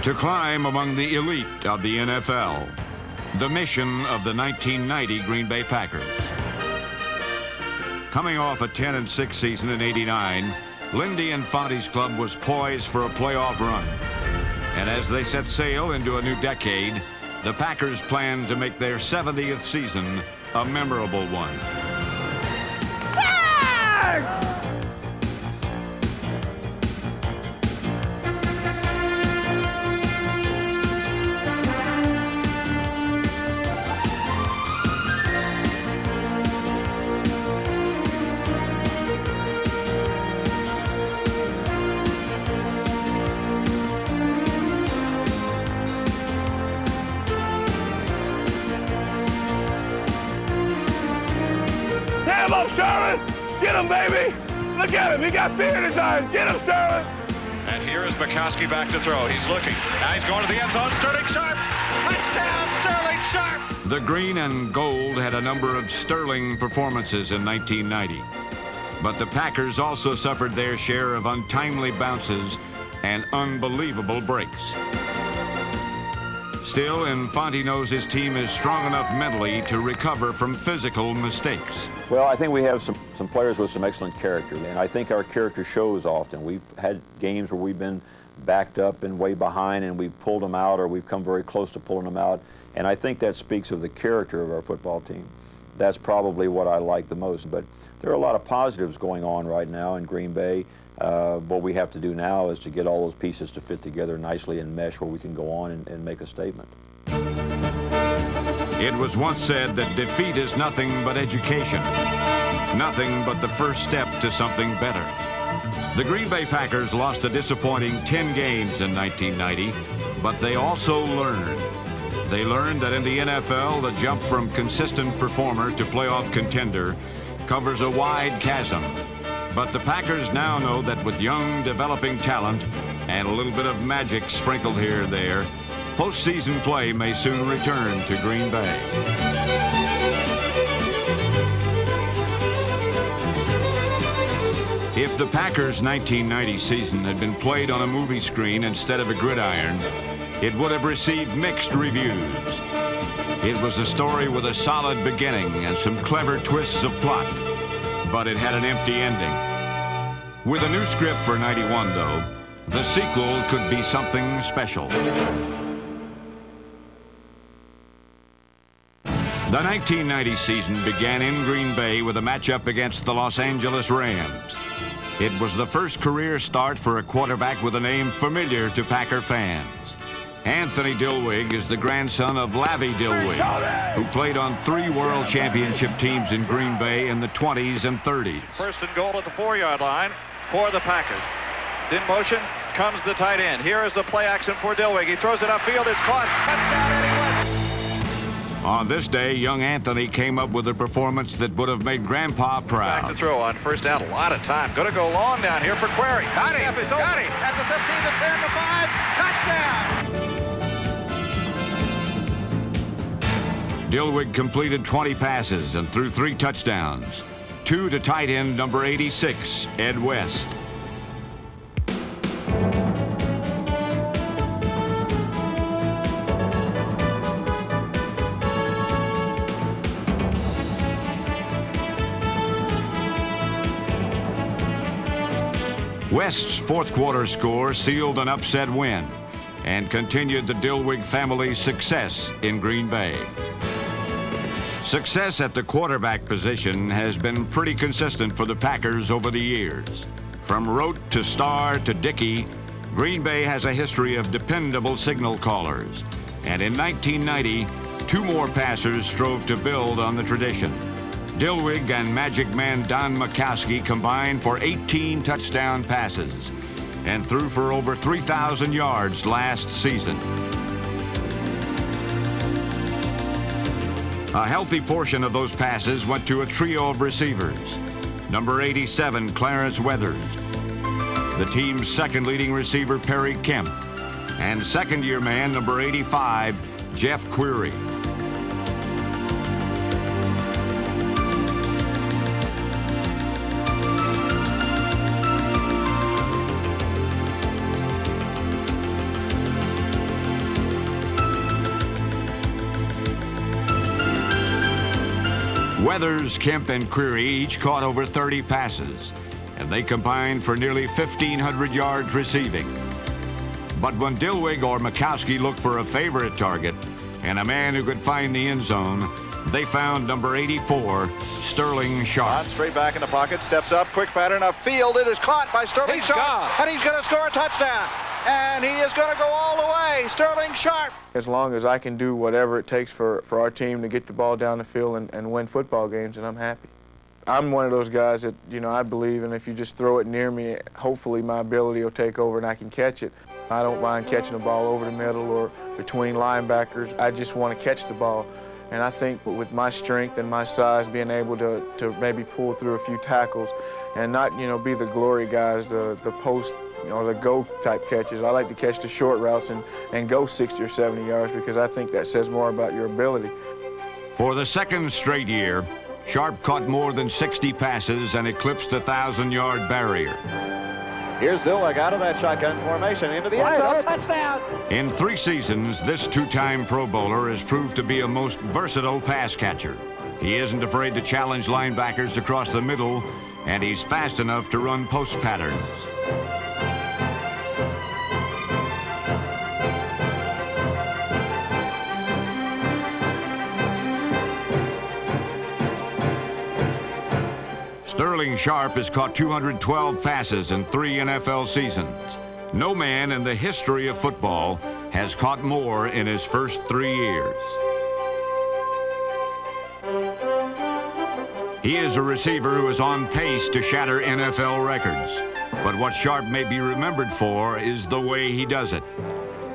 to climb among the elite of the NFL. The mission of the 1990 Green Bay Packers. Coming off a 10-6 season in '89, Lindy Infante's club was poised for a playoff run. And as they set sail into a new decade, the Packers planned to make their 70th season a memorable one. Charge! Sterling! Get him, baby! Look at him, he got fear in his eyes. Get him, Sterling! And here is McCoskey back to throw. He's looking. Now he's going to the end zone. Sterling Sharp! Touchdown, Sterling Sharp! The green and gold had a number of sterling performances in 1990. But the Packers also suffered their share of untimely bounces and unbelievable breaks. Still, Infante knows his team is strong enough mentally to recover from physical mistakes. Well, I think we have some players with some excellent character, and I think our character shows often. We've had games where we've been backed up and way behind, and we've pulled them out, or we've come very close to pulling them out, and I think that speaks of the character of our football team. That's probably what I like the most, but there are a lot of positives going on right now in Green Bay. What we have to do now is to get all those pieces to fit together nicely and mesh where we can go on and make a statement. It was once said that defeat is nothing but education, nothing but the first step to something better. The Green Bay Packers lost a disappointing 10 games in 1990, but they also learned. They learned that in the NFL, the jump from consistent performer to playoff contender covers a wide chasm. But the Packers now know that with young, developing talent and a little bit of magic sprinkled here and there, postseason play may soon return to Green Bay. If the Packers' 1990 season had been played on a movie screen instead of a gridiron, it would have received mixed reviews. It was a story with a solid beginning and some clever twists of plot, but it had an empty ending. With a new script for '91, though, the sequel could be something special. The 1990 season began in Green Bay with a matchup against the Los Angeles Rams. It was the first career start for a quarterback with a name familiar to Packer fans. Anthony Dilweg is the grandson of Lavi Dilweg, who played on 3 World Championship teams in Green Bay in the 20s and 30s. First and goal at the 4-yard line for the Packers. In motion comes the tight end. Here is the play action for Dilweg. He throws it upfield. It's caught. Touchdown, Eddie Wood. On this day, young Anthony came up with a performance that would have made Grandpa proud. Back to throw on first down. A lot of time. Going to go long down here for Query. Got him. Got him. At the 15, the 10, the 5. Touchdown. Dilweg completed 20 passes and threw 3 touchdowns, 2 to tight end number 86, Ed West. West's fourth quarter score sealed an upset win and continued the Dilweg family's success in Green Bay. Success at the quarterback position has been pretty consistent for the Packers over the years. From Rote to Starr to Dickey, Green Bay has a history of dependable signal callers. And in 1990, 2 more passers strove to build on the tradition. Dilweg and Magic Man Don McCoskey combined for 18 touchdown passes and threw for over 3,000 yards last season. A healthy portion of those passes went to a trio of receivers. Number 87, Clarence Weathers, the team's second leading receiver, Perry Kemp, and second-year man, number 85, Jeff Query. Mathers, Kemp, and Query each caught over 30 passes, and they combined for nearly 1,500 yards receiving. But when Dilweg or Majkowski looked for a favorite target and a man who could find the end zone, they found number 84, Sterling Sharpe. Straight back in the pocket, steps up, quick pattern upfield. It is caught by Sterling Sharpe, and he's going to score a touchdown. And he is going to go all the way, Sterling Sharpe. As long as I can do whatever it takes for our team to get the ball down the field and win football games, and I'm happy. I'm one of those guys that, I believe, and if you just throw it near me, hopefully my ability will take over and I can catch it. I don't mind catching the ball over the middle or between linebackers. I just want to catch the ball. And I think with my strength and my size, being able to maybe pull through a few tackles and not, be the glory guys, the post, the go type catches. I like to catch the short routes and go 60 or 70 yards because I think that says more about your ability. For the second straight year, Sharpe caught more than 60 passes and eclipsed the 1,000-yard barrier. Here's Dilweg out of that shotgun formation into the end zone. Touchdown! In 3 seasons, this 2-time Pro Bowler has proved to be a most versatile pass catcher. He isn't afraid to challenge linebackers across the middle, and he's fast enough to run post patterns. Sterling Sharpe has caught 212 passes in 3 NFL seasons. No man in the history of football has caught more in his first 3 years. He is a receiver who is on pace to shatter NFL records. But what Sharpe may be remembered for is the way he does it,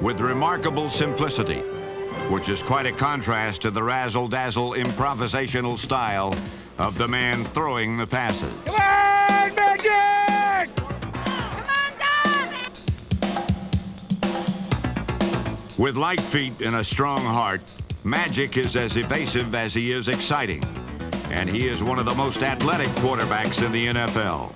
with remarkable simplicity, which is quite a contrast to the razzle-dazzle improvisational style of the man throwing the passes. Come on, Magic! Come on, Don! With light feet and a strong heart, Magic is as evasive as he is exciting, and he is one of the most athletic quarterbacks in the NFL.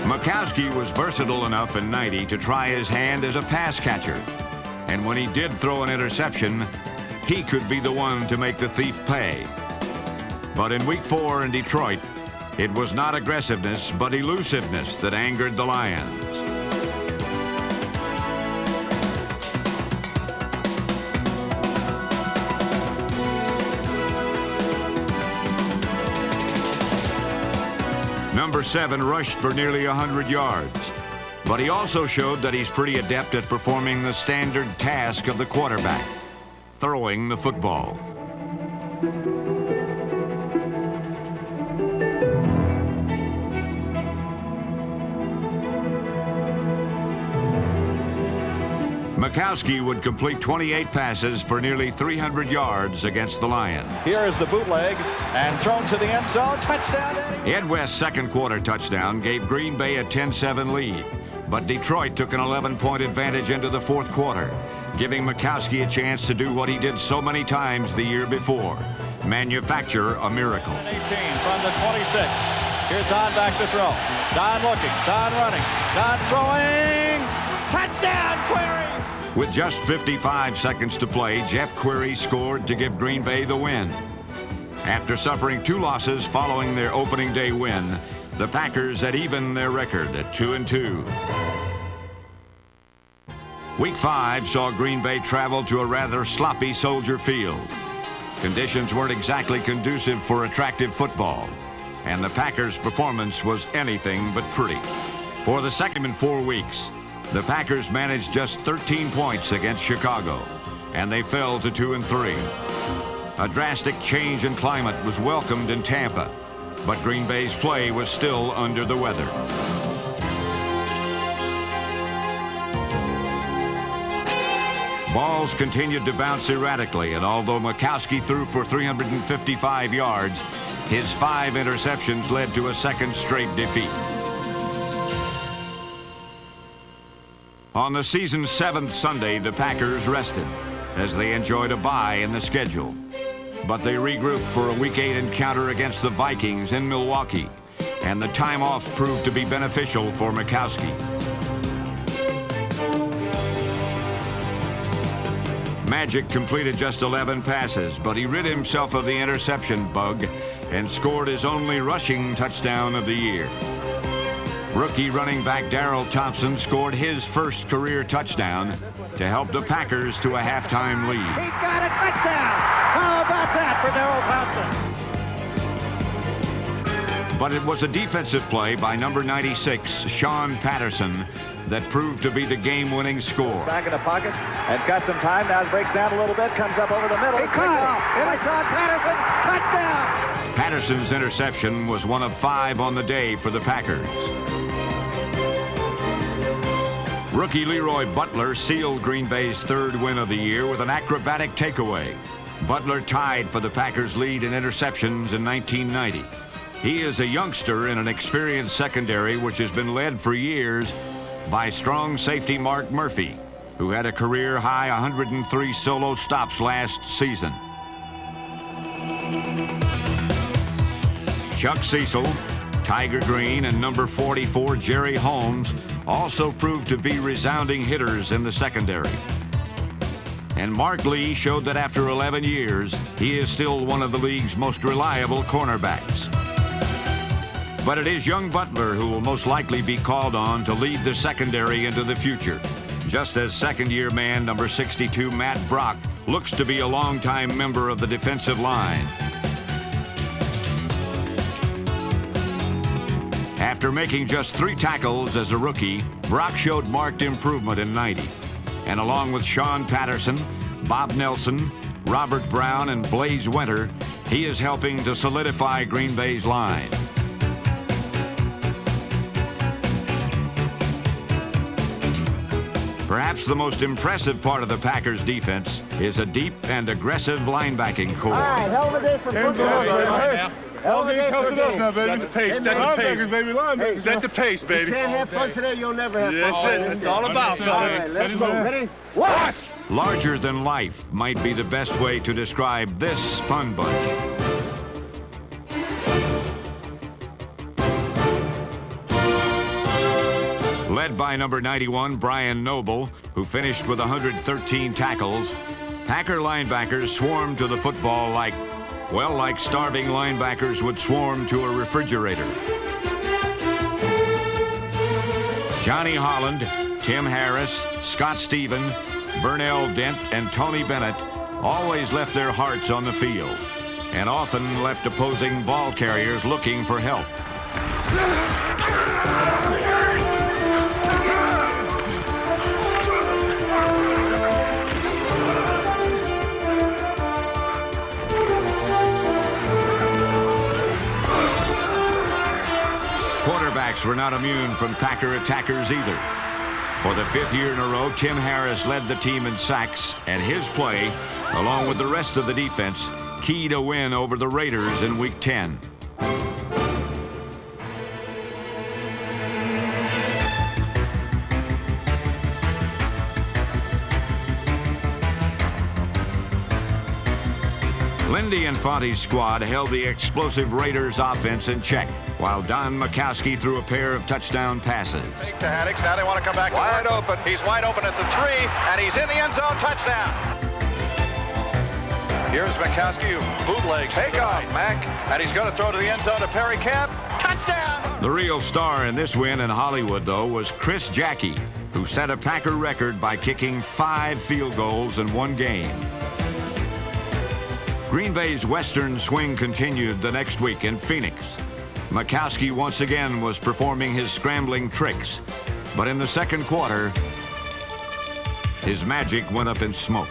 Majkowski was versatile enough in '90 to try his hand as a pass catcher. And when he did throw an interception, he could be the one to make the thief pay. But in Week 4 in Detroit, it was not aggressiveness, but elusiveness that angered the Lions. Number 7 rushed for nearly 100 yards, but he also showed that he's pretty adept at performing the standard task of the quarterback, throwing the football. Majkowski would complete 28 passes for nearly 300 yards against the Lions. Here is the bootleg and thrown to the end zone. Touchdown, Eddie. Ed West's second quarter touchdown gave Green Bay a 10-7 lead, but Detroit took an 11-point advantage into the fourth quarter, giving Majkowski a chance to do what he did so many times the year before, manufacture a miracle. 18 from the 26. Here's Don back to throw. Don looking, Don running, Don throwing. Touchdown, Query! With just 55 seconds to play, Jeff Query scored to give Green Bay the win. After suffering 2 losses following their opening day win, the Packers had evened their record at 2-2. Week 5 saw Green Bay travel to a rather sloppy Soldier Field. Conditions weren't exactly conducive for attractive football, and the Packers' performance was anything but pretty. For the second in 4 weeks, the Packers managed just 13 points against Chicago, and they fell to 2-3. A drastic change in climate was welcomed in Tampa, but Green Bay's play was still under the weather. Balls continued to bounce erratically, and although Majkowski threw for 355 yards, his 5 interceptions led to a second straight defeat. On the season's 7th Sunday, the Packers rested as they enjoyed a bye in the schedule. But they regrouped for a Week 8 encounter against the Vikings in Milwaukee, and the time off proved to be beneficial for Majkowski. Magic completed just 11 passes, but he rid himself of the interception bug and scored his only rushing touchdown of the year. Rookie running back Darrell Thompson scored his first career touchdown to help the Packers to a halftime lead. He's got a touchdown. How about that for Darrell Thompson? But it was a defensive play by number 96, Sean Patterson, that proved to be the game-winning score. Back in the pocket and got some time. Now it breaks down a little bit, comes up over the middle. He caught it. And Sean Patterson, touchdown. Patterson's interception was one of 5 on the day for the Packers. Rookie Leroy Butler sealed Green Bay's 3rd win of the year with an acrobatic takeaway. Butler tied for the Packers' lead in interceptions in 1990. He is a youngster in an experienced secondary which has been led for years by strong safety Mark Murphy, who had a career-high 103 solo stops last season. Chuck Cecil, Tiger Green, and number 44 Jerry Holmes also proved to be resounding hitters in the secondary. And Mark Lee showed that after 11 years, he is still one of the league's most reliable cornerbacks. But it is young Butler who will most likely be called on to lead the secondary into the future, just as second-year man number 62 Matt Brock looks to be a longtime member of the defensive line. After making just 3 tackles as a rookie, Brock showed marked improvement in 90. And along with Sean Patterson, Bob Nelson, Robert Brown, and Blaze Winter, he is helping to solidify Green Bay's line. Perhaps the most impressive part of the Packers' defense is a deep and aggressive linebacking core. All right, hell of a day for football. Hell of a day for Set the games. pace, set the pace, baby. Set the pace, baby. You can't have fun today, you'll never have fun. That's it. That's all about, All right, let's go. Ready? Watch! Larger than life might be the best way to describe this fun bunch. Led by number 91, Brian Noble, who finished with 113 tackles, Packer linebackers swarmed to the football like starving linebackers would swarm to a refrigerator. Johnny Holland, Tim Harris, Scott Stephen, Vernell Dent, and Tony Bennett always left their hearts on the field and often left opposing ball carriers looking for help. Quarterbacks were not immune from Packer attackers either. For the 5th year in a row, Tim Harris led the team in sacks, and his play, along with the rest of the defense, keyed a win over the Raiders in Week 10. Lindy Infante's squad held the explosive Raiders offense in check, while Don Majkowski threw a pair of touchdown passes. Fake to Haddix. Now they want to come back. Wide open. He's wide open at the 3, and he's in the end zone. Touchdown. Here's Majkowski, who bootlegs. Take off, Mac. And he's going to throw to the end zone to Perry Camp. Touchdown. The real star in this win in Hollywood, though, was Chris Jackie, who set a Packer record by kicking 5 field goals in one game. Green Bay's Western swing continued the next week in Phoenix. Majkowski once again was performing his scrambling tricks, but in the second quarter, his magic went up in smoke.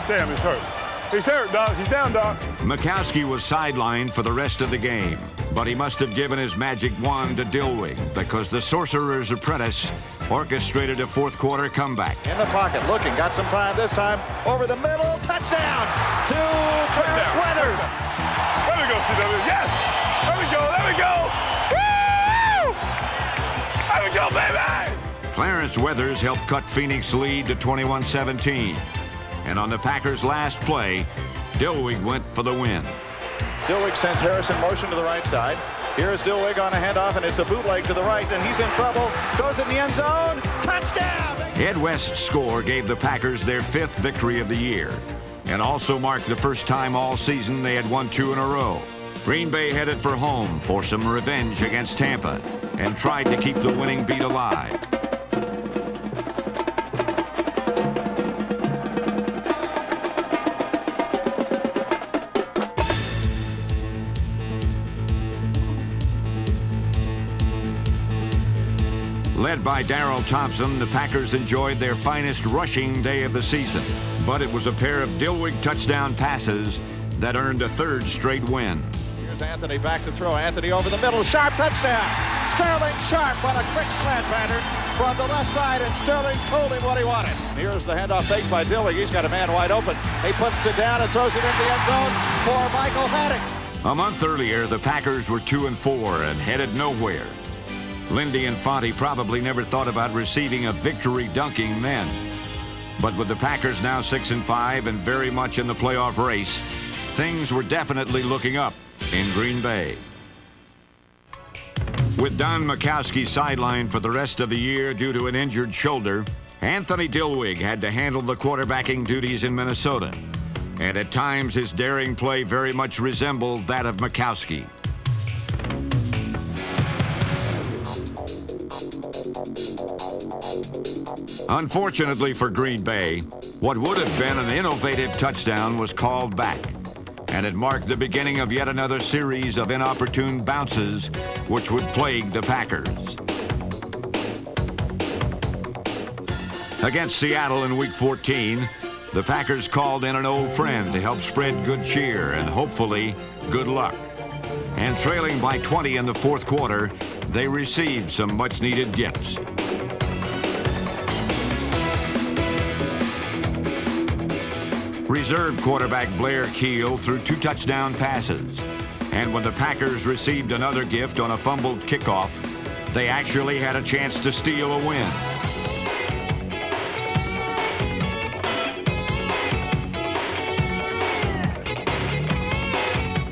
Damn, he's hurt. He's hurt, Doc. He's down, Doc. Majkowski was sidelined for the rest of the game, but he must have given his magic wand to Dillwig because the Sorcerer's Apprentice orchestrated a fourth-quarter comeback. In the pocket, looking, got some time this time. Over the middle, touchdown to Terrence Weathers. There we go, CW. Yes! There we go, there we go! Woo! Clarence Weathers helped cut Phoenix' lead to 21-17. And on the Packers' last play, Dillwig went for the win. Dillwig sends Harrison motion to the right side. Here's Dillwig on a handoff, and it's a bootleg to the right, and he's in trouble. Throws it in the end zone. Touchdown! Ed West's score gave the Packers their 5th victory of the year, and also marked the first time all season they had won 2 in a row. Green Bay headed for home for some revenge against Tampa and tried to keep the winning beat alive. Led by Darrell Thompson, the Packers enjoyed their finest rushing day of the season. But it was a pair of Dillwig touchdown passes that earned a 3rd straight win. Here's Anthony back to throw. Anthony over the middle. Sharp touchdown. Sterling Sharp on a quick slant pattern from the left side, and Sterling told him what he wanted. Here's the handoff faked by Dillwig. He's got a man wide open. He puts it down and throws it into the end zone for Michael Haddix. A month earlier, the Packers were 2-4 and headed nowhere. Lindy and Fonte probably never thought about receiving a victory dunking then. But with the Packers now 6-5 and very much in the playoff race, things were definitely looking up in Green Bay. With Don Majkowski sidelined for the rest of the year due to an injured shoulder, Anthony Dillwig had to handle the quarterbacking duties in Minnesota. And at times, his daring play very much resembled that of Majkowski. Unfortunately for Green Bay, what would have been an innovative touchdown was called back, and it marked the beginning of yet another series of inopportune bounces which would plague the Packers. Against Seattle in Week 14, the Packers called in an old friend to help spread good cheer and hopefully good luck. And trailing by 20 in the 4th quarter, they received some much-needed gifts. Reserve quarterback Blair Keel threw 2 touchdown passes. And when the Packers received another gift on a fumbled kickoff, they actually had a chance to steal a win.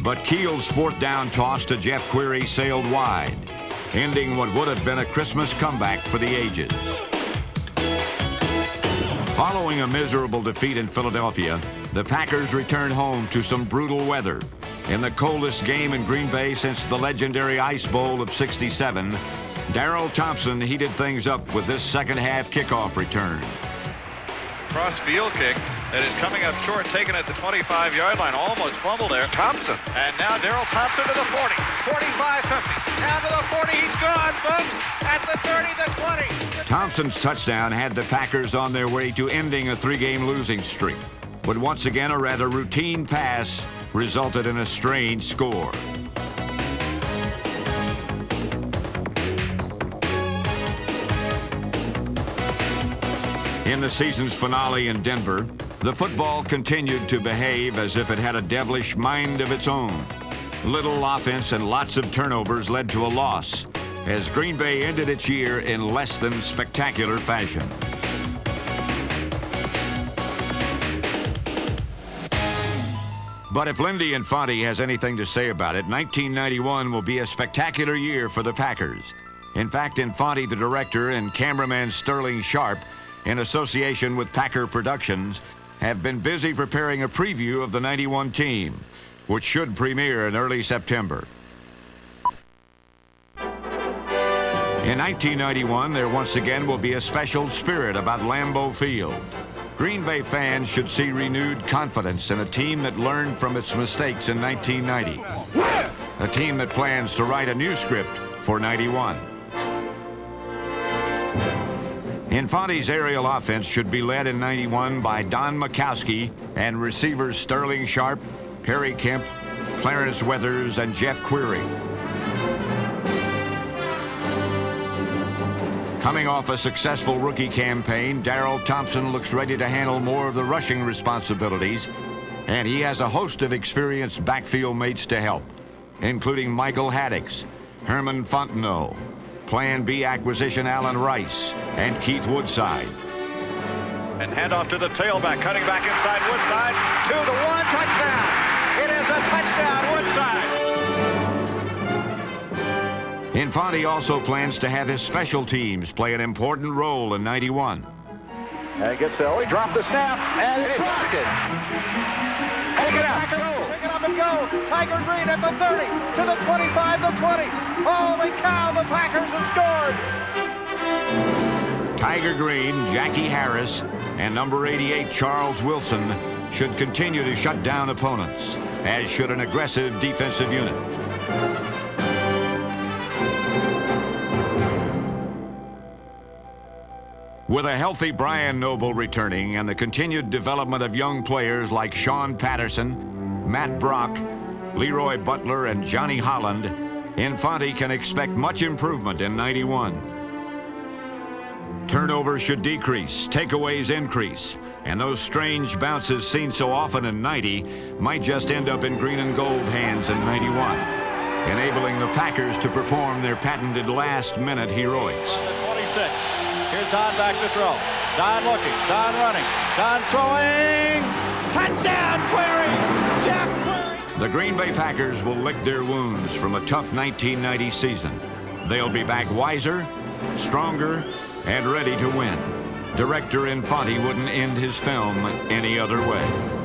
But Keel's 4th down toss to Jeff Query sailed wide, ending what would have been a Christmas comeback for the ages. Following a miserable defeat in Philadelphia, the Packers returned home to some brutal weather. In the coldest game in Green Bay since the legendary Ice Bowl of '67, Darrell Thompson heated things up with this second-half kickoff return. Cross field kick that is coming up short, taken at the 25-yard line. Almost fumbled there. Thompson. And now Darrell Thompson to the 40, 45, 50. Down to the 40. He's gone, folks. At the 30, the 20. Thompson's touchdown had the Packers on their way to ending a 3-game losing streak. But once again, a rather routine pass resulted in a strange score. In the season's finale in Denver, the football continued to behave as if it had a devilish mind of its own. Little offense and lots of turnovers led to a loss, as Green Bay ended its year in less than spectacular fashion. But if Lindy and Fonte has anything to say about it, 1991 will be a spectacular year for the Packers. In fact, in Fonte, the director, and cameraman Sterling Sharp, in association with Packer Productions, have been busy preparing a preview of the '91 team, which should premiere in early September. In 1991, there once again will be a special spirit about Lambeau Field. Green Bay fans should see renewed confidence in a team that learned from its mistakes in 1990. A team that plans to write a new script for '91. Infante's aerial offense should be led in '91 by Don Majkowski and receivers Sterling Sharp, Harry Kemp, Clarence Weathers, and Jeff Query. Coming off a successful rookie campaign, Darrell Thompson looks ready to handle more of the rushing responsibilities, and he has a host of experienced backfield mates to help, including Michael Haddix, Herman Fontenot, Plan B acquisition Alan Rice and Keith Woodside. And handoff to the tailback, cutting back inside Woodside. 2-1, touchdown. It is a touchdown, Woodside. Infante also plans to have his special teams play an important role in '91. And gets Elway, dropped the snap, and he blocked it. Take it up. Pick it up and go. Tiger Green at the 30, to the 25, the 20. Holy cow, the Packers have scored. Tiger Green, Jackie Harris, and number 88, Charles Wilson, should continue to shut down opponents, as should an aggressive defensive unit. With a healthy Brian Noble returning and the continued development of young players like Sean Patterson, Matt Brock, Leroy Butler, and Johnny Holland, Infante can expect much improvement in '91. Turnovers should decrease, takeaways increase, and those strange bounces seen so often in '90 might just end up in green and gold hands in '91, enabling the Packers to perform their patented last-minute heroics. 26. Here's Don back to throw. Don looking, Don running, Don throwing. Touchdown, Query! Jeff Query! The Green Bay Packers will lick their wounds from a tough 1990 season. They'll be back wiser, stronger, and ready to win. Director Infante wouldn't end his film any other way.